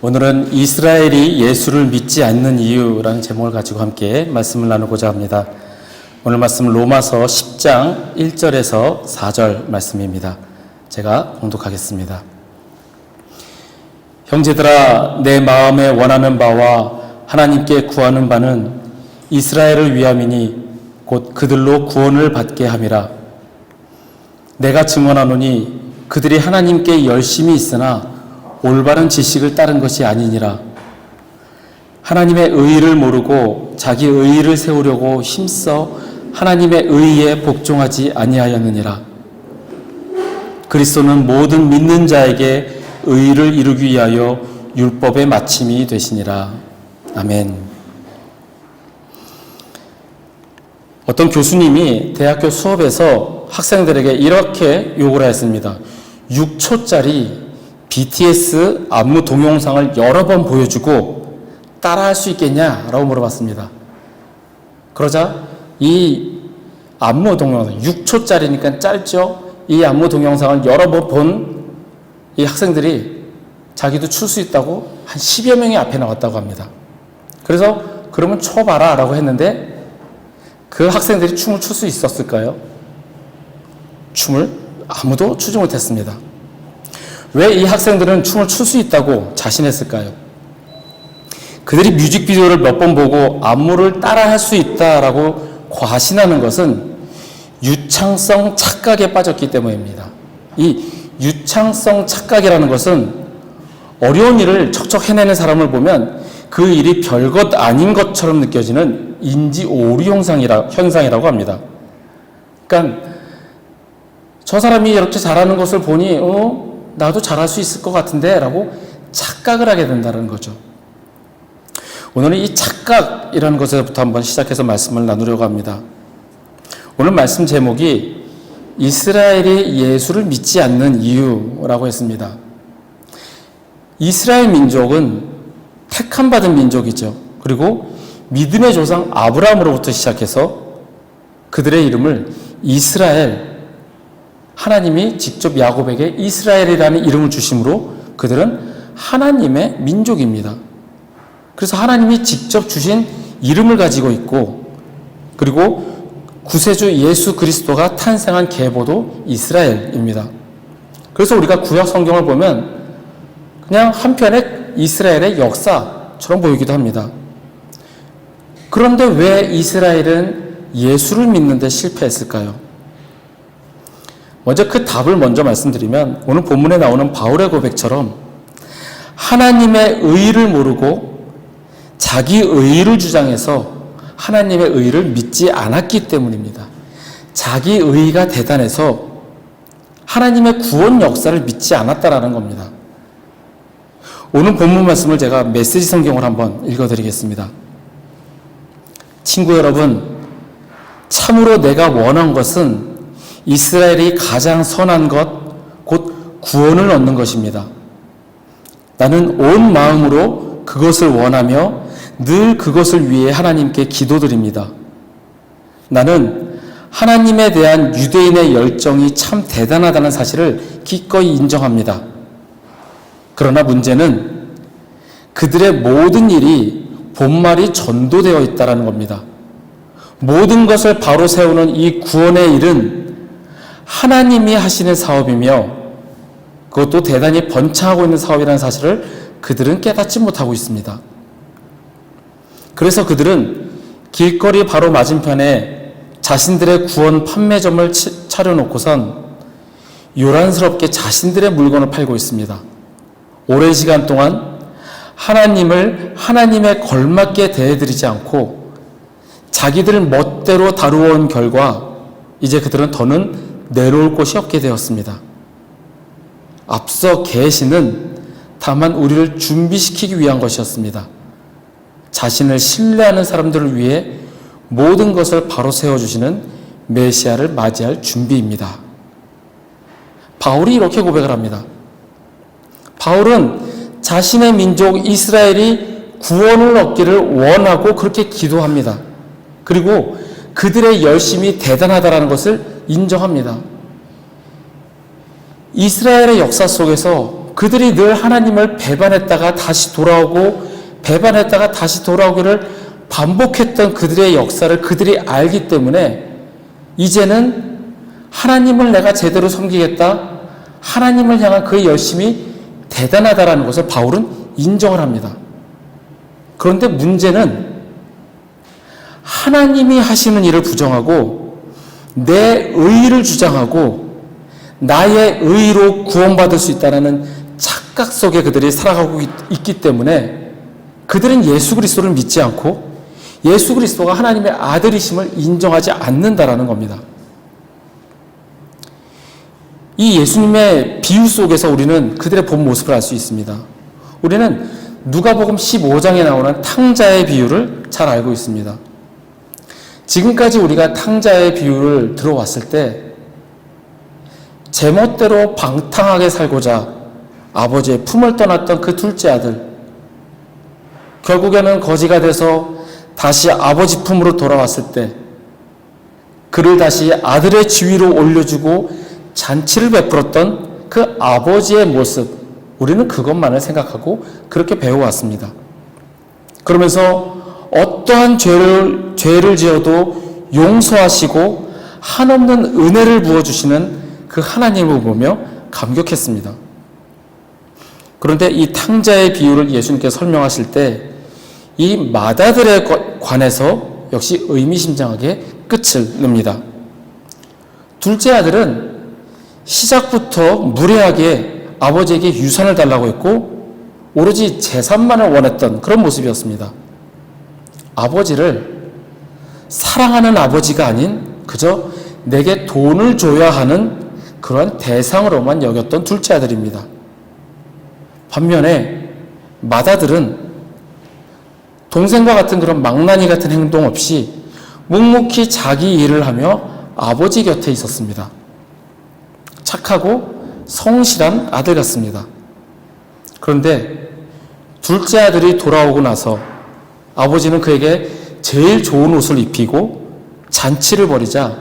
오늘은 이스라엘이 예수를 믿지 않는 이유라는 제목을 가지고 함께 말씀을 나누고자 합니다. 오늘 말씀은 로마서 10장 1절에서 4절 말씀입니다. 제가 봉독하겠습니다. 형제들아, 내 마음에 원하는 바와 하나님께 구하는 바는 이스라엘을 위함이니 곧 그들로 구원을 받게 함이라. 내가 증언하노니 그들이 하나님께 열심히 있으나 올바른 지식을 따른 것이 아니니라. 하나님의 의의를 모르고 자기 의의를 세우려고 힘써 하나님의 의의에 복종하지 아니하였느니라. 그리스도는 모든 믿는 자에게 의의를 이루기 위하여 율법의 마침이 되시니라. 아멘. 어떤 교수님이 대학교 수업에서 학생들에게 이렇게 요구를 했습니다. 6초짜리 BTS 안무 동영상을 여러 번 보여주고 따라할 수 있겠냐라고 물어봤습니다. 그러자 이 안무 동영상, 6초짜리니까 짧죠? 이 안무 동영상을 여러 번 본 이 학생들이 자기도 출 수 있다고 한 10여 명이 앞에 나왔다고 합니다. 그래서 그러면 춰봐라 라고 했는데 그 학생들이 춤을 출 수 있었을까요? 춤을 아무도 추지 못했습니다. 왜 이 학생들은 춤을 출 수 있다고 자신했을까요? 그들이 뮤직비디오를 몇 번 보고 안무를 따라할 수 있다라고 과신하는 것은 유창성 착각에 빠졌기 때문입니다. 이 유창성 착각이라는 것은 어려운 일을 척척 해내는 사람을 보면 그 일이 별것 아닌 것처럼 느껴지는 인지 오류 현상이라고 합니다. 그러니까 저 사람이 이렇게 잘하는 것을 보니 나도 잘할 수 있을 것 같은데 라고 착각을 하게 된다는 거죠. 오늘은 이 착각이라는 것에서부터 한번 시작해서 말씀을 나누려고 합니다. 오늘 말씀 제목이 이스라엘이 예수를 믿지 않는 이유라고 했습니다. 이스라엘 민족은 택함받은 민족이죠. 그리고 믿음의 조상 아브라함으로부터 시작해서 그들의 이름을 이스라엘, 하나님이 직접 야곱에게 이스라엘이라는 이름을 주심으로 그들은 하나님의 민족입니다. 그래서 하나님이 직접 주신 이름을 가지고 있고, 그리고 구세주 예수 그리스도가 탄생한 계보도 이스라엘입니다. 그래서 우리가 구약 성경을 보면 그냥 한편의 이스라엘의 역사처럼 보이기도 합니다. 그런데 왜 이스라엘은 예수를 믿는 데 실패했을까요? 먼저 그 답을 먼저 말씀드리면 오늘 본문에 나오는 바울의 고백처럼 하나님의 의의를 모르고 자기 의의를 주장해서 하나님의 의의를 믿지 않았기 때문입니다. 자기 의의가 대단해서 하나님의 구원 역사를 믿지 않았다라는 겁니다. 오늘 본문 말씀을 제가 메시지 성경을 한번 읽어드리겠습니다. 친구 여러분, 참으로 내가 원한 것은 이스라엘이 가장 선한 것, 곧 구원을 얻는 것입니다. 나는 온 마음으로 그것을 원하며 늘 그것을 위해 하나님께 기도드립니다. 나는 하나님에 대한 유대인의 열정이 참 대단하다는 사실을 기꺼이 인정합니다. 그러나 문제는 그들의 모든 일이 본말이 전도되어 있다는 겁니다. 모든 것을 바로 세우는 이 구원의 일은 하나님이 하시는 사업이며 그것도 대단히 번창하고 있는 사업이라는 사실을 그들은 깨닫지 못하고 있습니다. 그래서 그들은 길거리 바로 맞은편에 자신들의 구원 판매점을 차려놓고선 요란스럽게 자신들의 물건을 팔고 있습니다. 오랜 시간 동안 하나님을 하나님에 걸맞게 대해드리지 않고 자기들 멋대로 다루어온 결과 이제 그들은 더는 내놓을 곳이 없게 되었습니다. 앞서 계시는 다만 우리를 준비시키기 위한 것이었습니다. 자신을 신뢰하는 사람들을 위해 모든 것을 바로 세워주시는 메시아를 맞이할 준비입니다. 바울이 이렇게 고백을 합니다. 바울은 자신의 민족 이스라엘이 구원을 얻기를 원하고 그렇게 기도합니다. 그리고 그들의 열심이 대단하다는 것을 인정합니다. 이스라엘의 역사 속에서 그들이 늘 하나님을 배반했다가 다시 돌아오고 배반했다가 다시 돌아오기를 반복했던 그들의 역사를 그들이 알기 때문에 이제는 하나님을 내가 제대로 섬기겠다, 하나님을 향한 그의 열심이 대단하다라는 것을 바울은 인정을 합니다. 그런데 문제는 하나님이 하시는 일을 부정하고 내 의를 주장하고 나의 의로 구원받을 수 있다는 착각 속에 그들이 살아가고 있기 때문에 그들은 예수 그리스도를 믿지 않고 예수 그리스도가 하나님의 아들이심을 인정하지 않는다라는 겁니다. 이 예수님의 비유 속에서 우리는 그들의 본 모습을 알 수 있습니다. 우리는 누가복음 15장에 나오는 탕자의 비유를 잘 알고 있습니다. 지금까지 우리가 탕자의 비유를 들어왔을 때 제멋대로 방탕하게 살고자 아버지의 품을 떠났던 그 둘째 아들, 결국에는 거지가 돼서 다시 아버지 품으로 돌아왔을 때 그를 다시 아들의 지위로 올려주고 잔치를 베풀었던 그 아버지의 모습, 우리는 그것만을 생각하고 그렇게 배워왔습니다. 그러면서 어떠한 죄를 지어도 용서하시고 한없는 은혜를 부어주시는 그 하나님을 보며 감격했습니다. 그런데 이 탕자의 비유를 예수님께서 설명하실 때 이 마다들에 관해서 역시 의미심장하게 끝을 냅니다. 둘째 아들은 시작부터 무례하게 아버지에게 유산을 달라고 했고 오로지 재산만을 원했던 그런 모습이었습니다. 아버지를 사랑하는 아버지가 아닌 그저 내게 돈을 줘야 하는 그러한 대상으로만 여겼던 둘째 아들입니다. 반면에 맏아들은 동생과 같은 그런 망나니 같은 행동 없이 묵묵히 자기 일을 하며 아버지 곁에 있었습니다. 착하고 성실한 아들 같습니다. 그런데 둘째 아들이 돌아오고 나서 아버지는 그에게 제일 좋은 옷을 입히고 잔치를 벌이자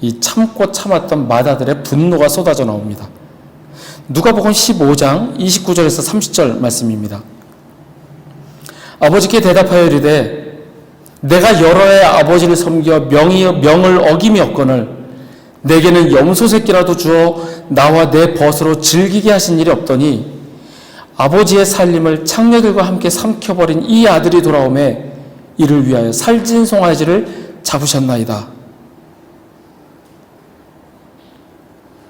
이 참고 참았던 맏아들의 분노가 쏟아져 나옵니다. 누가복음 15장 29절에서 30절 말씀입니다. 아버지께 대답하여 이르되 내가 여러 해 아버지를 섬겨 명을 어김이 없거늘 내게는 염소 새끼라도 주어 나와 내 벗으로 즐기게 하신 일이 없더니 아버지의 살림을 창녀들과 함께 삼켜버린 이 아들이 돌아오매 이를 위하여 살찐 송아지를 잡으셨나이다.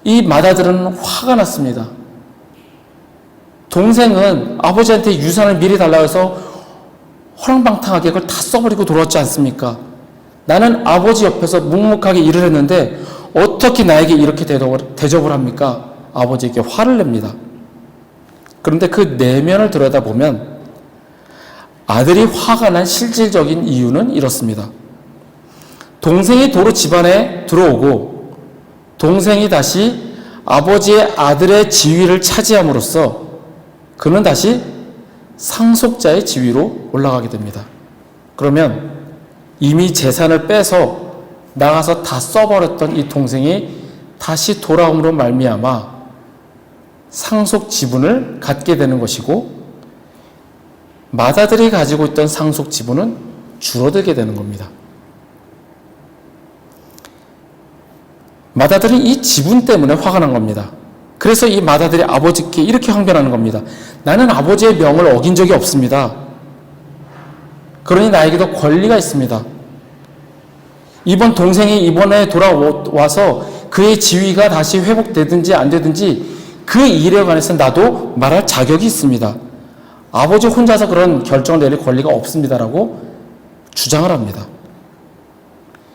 이 맏아들은 화가 났습니다. 동생은 아버지한테 유산을 미리 달라고 해서 허랑방탕하게 그걸 다 써버리고 돌아왔지 않습니까? 나는 아버지 옆에서 묵묵하게 일을 했는데 어떻게 나에게 이렇게 대접을 합니까? 아버지에게 화를 냅니다. 그런데 그 내면을 들여다보면 아들이 화가 난 실질적인 이유는 이렇습니다. 동생이 도로 집안에 들어오고 동생이 다시 아버지의 아들의 지위를 차지함으로써 그는 다시 상속자의 지위로 올라가게 됩니다. 그러면 이미 재산을 빼서 나가서 다 써버렸던 이 동생이 다시 돌아옴으로 말미암아 상속 지분을 갖게 되는 것이고 맏아들이 가지고 있던 상속 지분은 줄어들게 되는 겁니다. 맏아들은 이 지분 때문에 화가 난 겁니다. 그래서 이 맏아들이 아버지께 이렇게 항변하는 겁니다. 나는 아버지의 명을 어긴 적이 없습니다. 그러니 나에게도 권리가 있습니다. 이번 동생이 이번에 돌아와서 그의 지위가 다시 회복되든지 안 되든지 그 일에 관해서 나도 말할 자격이 있습니다. 아버지 혼자서 그런 결정을 내릴 권리가 없습니다라고 주장을 합니다.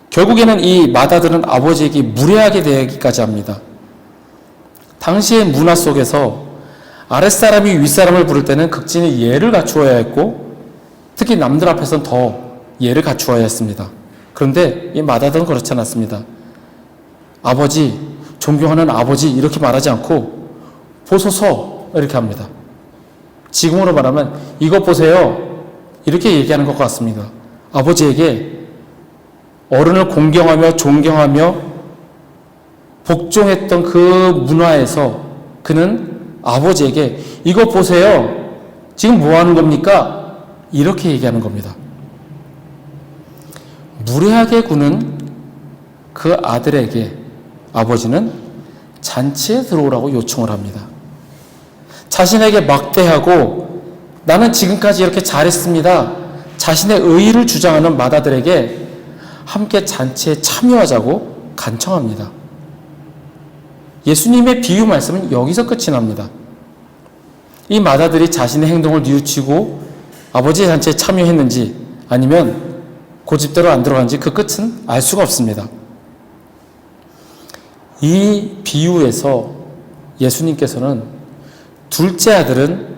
결국에는 이 맏아들은 아버지에게 무례하게 대하기까지 합니다. 당시의 문화 속에서 아랫사람이 윗사람을 부를 때는 극진히 예를 갖추어야 했고 특히 남들 앞에서는 더 예를 갖추어야 했습니다. 그런데 이 맏아들은 그렇지 않았습니다. 아버지, 존경하는 아버지 이렇게 말하지 않고 보소서 이렇게 합니다. 지금으로 말하면 이것 보세요 이렇게 얘기하는 것 같습니다. 아버지에게 어른을 공경하며 존경하며 복종했던 그 문화에서 그는 아버지에게 이거 보세요. 지금 뭐 하는 겁니까? 이렇게 얘기하는 겁니다. 무례하게 구는 그 아들에게 아버지는 잔치에 들어오라고 요청을 합니다. 자신에게 막대하고 나는 지금까지 이렇게 잘했습니다. 자신의 의의를 주장하는 맏아들에게 함께 잔치에 참여하자고 간청합니다. 예수님의 비유 말씀은 여기서 끝이 납니다. 이 맏아들이 자신의 행동을 뉘우치고 아버지의 잔치에 참여했는지 아니면 고집대로 안 들어간지 그 끝은 알 수가 없습니다. 이 비유에서 예수님께서는 둘째 아들은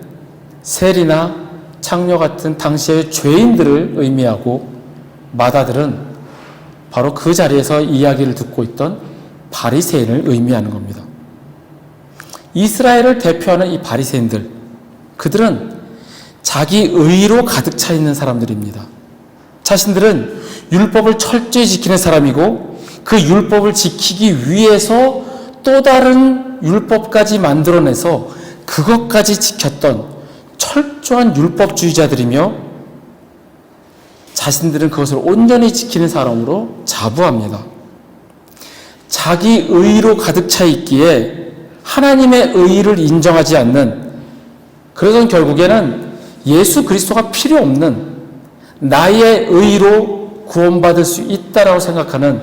세리나 창녀 같은 당시의 죄인들을 의미하고 맏아들은 바로 그 자리에서 이야기를 듣고 있던 바리새인을 의미하는 겁니다. 이스라엘을 대표하는 이 바리새인들, 그들은 자기 의로 가득 차 있는 사람들입니다. 자신들은 율법을 철저히 지키는 사람이고 그 율법을 지키기 위해서 또 다른 율법까지 만들어내서 그것까지 지켰던 철저한 율법주의자들이며 자신들은 그것을 온전히 지키는 사람으로 자부합니다. 자기 의로 가득 차 있기에 하나님의 의를 인정하지 않는, 그래서 결국에는 예수 그리스도가 필요 없는 나의 의로 구원받을 수 있다라고 생각하는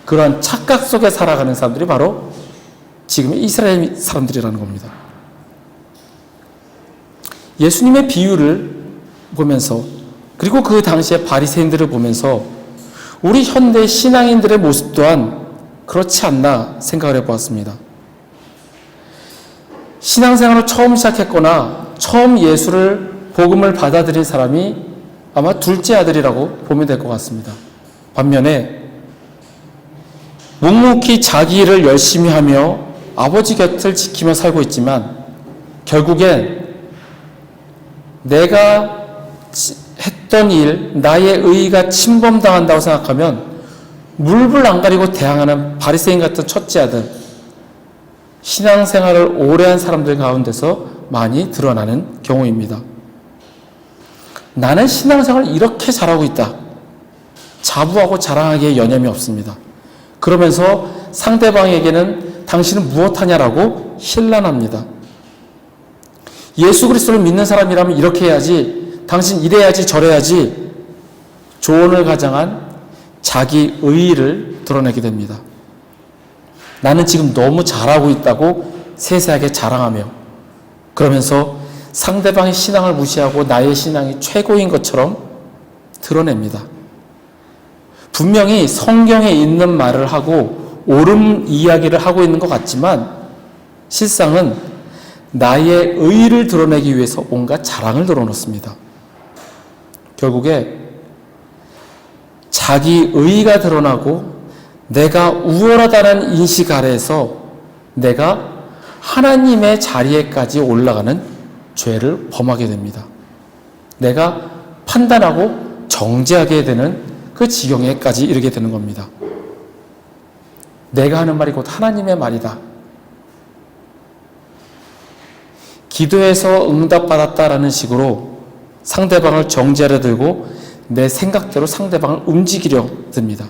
그러한 착각 속에 살아가는 사람들이 바로 지금 이스라엘 사람들이라는 겁니다. 예수님의 비유를 보면서 그리고 그 당시의 바리새인들을 보면서 우리 현대 신앙인들의 모습 또한 그렇지 않나 생각을 해보았습니다. 신앙생활을 처음 시작했거나 처음 예수를 복음을 받아들인 사람이 아마 둘째 아들이라고 보면 될 것 같습니다. 반면에 묵묵히 자기 일을 열심히 하며 아버지 곁을 지키며 살고 있지만 결국엔 내가 했던 일, 나의 의의가 침범당한다고 생각하면 물불 안 가리고 대항하는 바리새인 같은 첫째 아들, 신앙생활을 오래 한 사람들 가운데서 많이 드러나는 경우입니다. 나는 신앙생활을 이렇게 잘하고 있다. 자부하고 자랑하기에 여념이 없습니다. 그러면서 상대방에게는 당신은 무엇하냐라고 힐난합니다. 예수 그리스도를 믿는 사람이라면 이렇게 해야지, 당신 이래야지 저래야지 조언을 가장한 자기 의의를 드러내게 됩니다. 나는 지금 너무 잘하고 있다고 세세하게 자랑하며 그러면서 상대방의 신앙을 무시하고 나의 신앙이 최고인 것처럼 드러냅니다. 분명히 성경에 있는 말을 하고 옳은 이야기를 하고 있는 것 같지만 실상은 나의 의의를 드러내기 위해서 온갖 자랑을 드러놓습니다. 결국에 자기 의의가 드러나고 내가 우월하다는 인식 아래에서 내가 하나님의 자리에까지 올라가는 죄를 범하게 됩니다. 내가 판단하고 정죄하게 되는 그 지경에까지 이르게 되는 겁니다. 내가 하는 말이 곧 하나님의 말이다. 기도해서 응답받았다라는 식으로 상대방을 정죄하려 들고 내 생각대로 상대방을 움직이려 듭니다.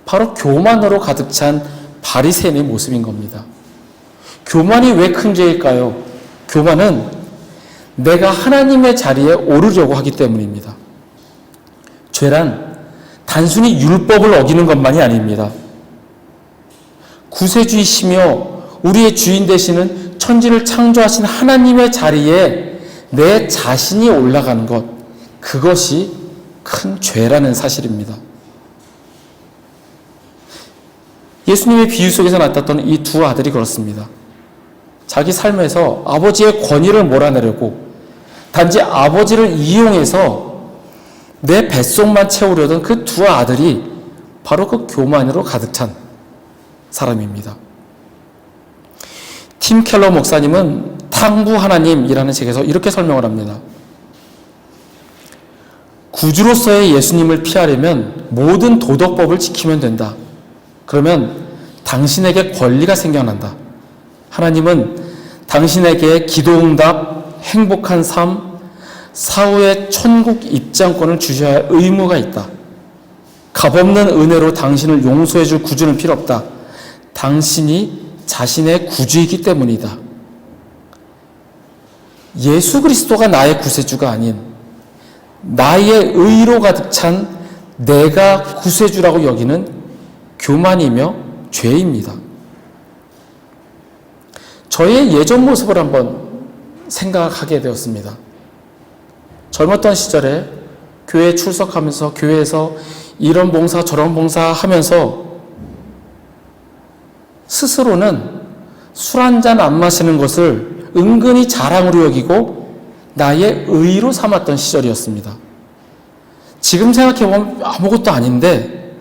바로 교만으로 가득 찬 바리새인의 모습인 겁니다. 교만이 왜 큰 죄일까요? 교만은 내가 하나님의 자리에 오르려고 하기 때문입니다. 죄란 단순히 율법을 어기는 것만이 아닙니다. 구세주이시며 우리의 주인 되시는 천지를 창조하신 하나님의 자리에 내 자신이 올라가는 것, 그것이 큰 죄라는 사실입니다. 예수님의 비유 속에서 나타났던 이 두 아들이 그렇습니다. 자기 삶에서 아버지의 권위를 몰아내려고 단지 아버지를 이용해서 내 뱃속만 채우려던 그 두 아들이 바로 그 교만으로 가득 찬 사람입니다. 팀 켈러 목사님은 탕구 하나님이라는 책에서 이렇게 설명을 합니다. 구주로서의 예수님을 피하려면 모든 도덕법을 지키면 된다. 그러면 당신에게 권리가 생겨난다. 하나님은 당신에게 기도응답, 행복한 삶, 사후의 천국 입장권을 주셔야 할 의무가 있다. 값없는 은혜로 당신을 용서해 줄 구주는 필요 없다. 당신이 자신의 구주이기 때문이다. 예수 그리스도가 나의 구세주가 아닌 나의 의로 가득 찬 내가 구세주라고 여기는 교만이며 죄입니다. 저의 예전 모습을 한번 생각하게 되었습니다. 젊었던 시절에 교회에 출석하면서 교회에서 이런 봉사 저런 봉사 하면서 스스로는 술 한잔 안 마시는 것을 은근히 자랑으로 여기고 나의 의로 삼았던 시절이었습니다. 지금 생각해보면 아무것도 아닌데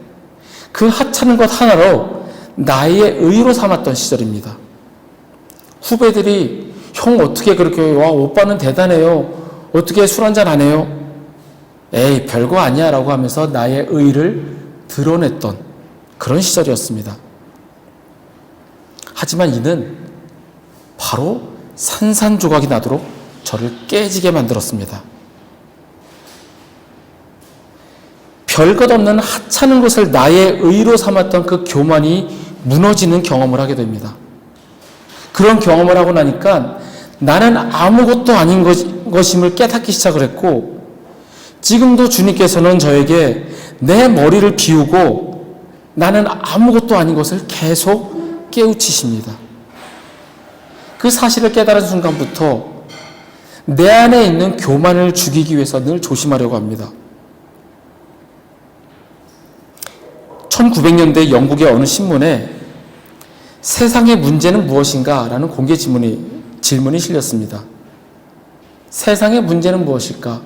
그 하찮은 것 하나로 나의 의로 삼았던 시절입니다. 후배들이 형 어떻게 그렇게 와 오빠는 대단해요. 어떻게 술 한잔 안 해요? 에이 별거 아니야 라고 하면서 나의 의를 드러냈던 그런 시절이었습니다. 하지만 이는 바로 산산조각이 나도록 저를 깨지게 만들었습니다. 별것 없는 하찮은 것을 나의 의로 삼았던 그 교만이 무너지는 경험을 하게 됩니다. 그런 경험을 하고 나니까 나는 아무것도 아닌 것임을 깨닫기 시작을 했고, 지금도 주님께서는 저에게 내 머리를 비우고 나는 아무것도 아닌 것을 계속 깨우치십니다. 그 사실을 깨달은 순간부터 내 안에 있는 교만을 죽이기 위해서 늘 조심하려고 합니다. 1900년대 영국의 어느 신문에 세상의 문제는 무엇인가? 라는 공개 질문이 실렸습니다. 세상의 문제는 무엇일까?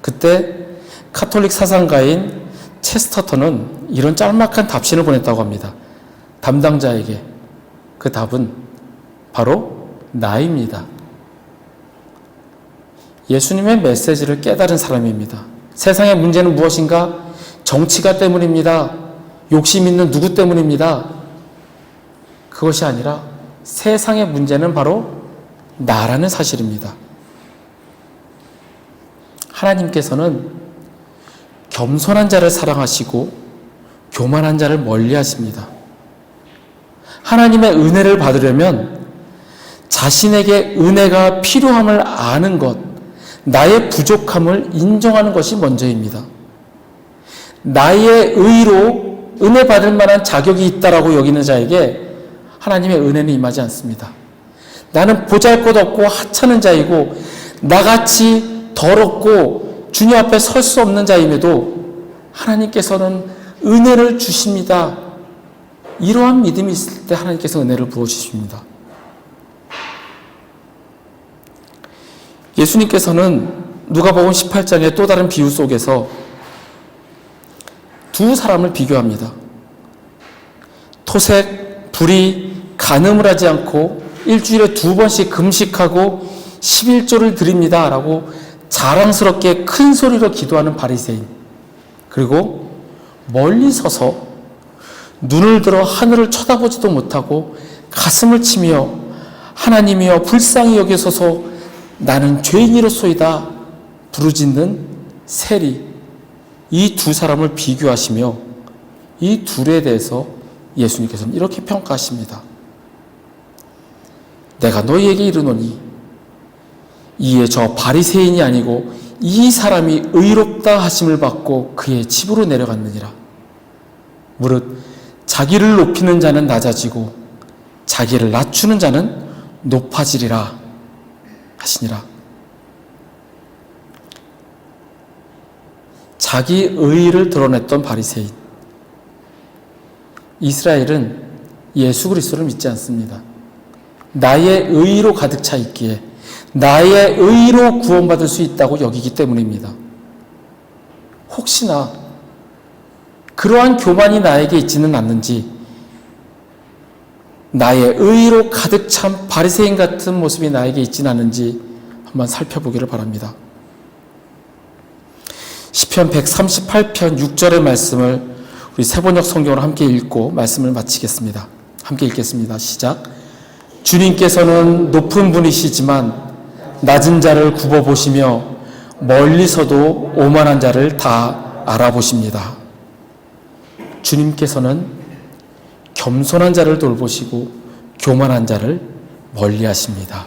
그때 카톨릭 사상가인 체스터턴은 이런 짤막한 답신을 보냈다고 합니다. 담당자에게. 그 답은 바로 나입니다. 예수님의 메시지를 깨달은 사람입니다. 세상의 문제는 무엇인가? 정치가 때문입니다. 욕심 있는 누구 때문입니다. 그것이 아니라 세상의 문제는 바로 나라는 사실입니다. 하나님께서는 겸손한 자를 사랑하시고 교만한 자를 멀리 하십니다. 하나님의 은혜를 받으려면 자신에게 은혜가 필요함을 아는 것, 나의 부족함을 인정하는 것이 먼저입니다. 나의 의로 은혜 받을 만한 자격이 있다라고 여기는 자에게 하나님의 은혜는 임하지 않습니다. 나는 보잘것없고 하찮은 자이고 나같이 더럽고 주님 앞에 설 수 없는 자임에도 하나님께서는 은혜를 주십니다. 이러한 믿음이 있을 때 하나님께서 은혜를 부어주십니다. 예수님께서는 누가복음 18장의 또 다른 비유 속에서 두 사람을 비교합니다. 토색, 불의, 간음을 하지 않고 일주일에 2번씩 금식하고 11조를 드립니다 라고 자랑스럽게 큰 소리로 기도하는 바리새인, 그리고 멀리 서서 눈을 들어 하늘을 쳐다보지도 못하고 가슴을 치며 하나님이여 불쌍히 여기소서 나는 죄인이로소이다 부르짖는 세리, 이 두 사람을 비교하시며 이 둘에 대해서 예수님께서는 이렇게 평가하십니다. 내가 너희에게 이르노니 이에 저 바리새인이 아니고 이 사람이 의롭다 하심을 받고 그의 집으로 내려갔느니라. 무릇 자기를 높이는 자는 낮아지고 자기를 낮추는 자는 높아지리라 하시니라. 자기 의의를 드러냈던 바리새인. 이스라엘은 예수 그리스도를 믿지 않습니다. 나의 의의로 가득 차 있기에 나의 의의로 구원받을 수 있다고 여기기 때문입니다. 혹시나 그러한 교만이 나에게 있지는 않는지, 나의 의의로 가득 찬 바리새인 같은 모습이 나에게 있지는 않은지 한번 살펴보기를 바랍니다. 시편 138편 6절의 말씀을 우리 세번역 성경으로 함께 읽고 말씀을 마치겠습니다. 함께 읽겠습니다. 시작. 주님께서는 높은 분이시지만 낮은 자를 굽어보시며 멀리서도 오만한 자를 다 알아보십니다. 주님께서는 겸손한 자를 돌보시고 교만한 자를 멀리하십니다.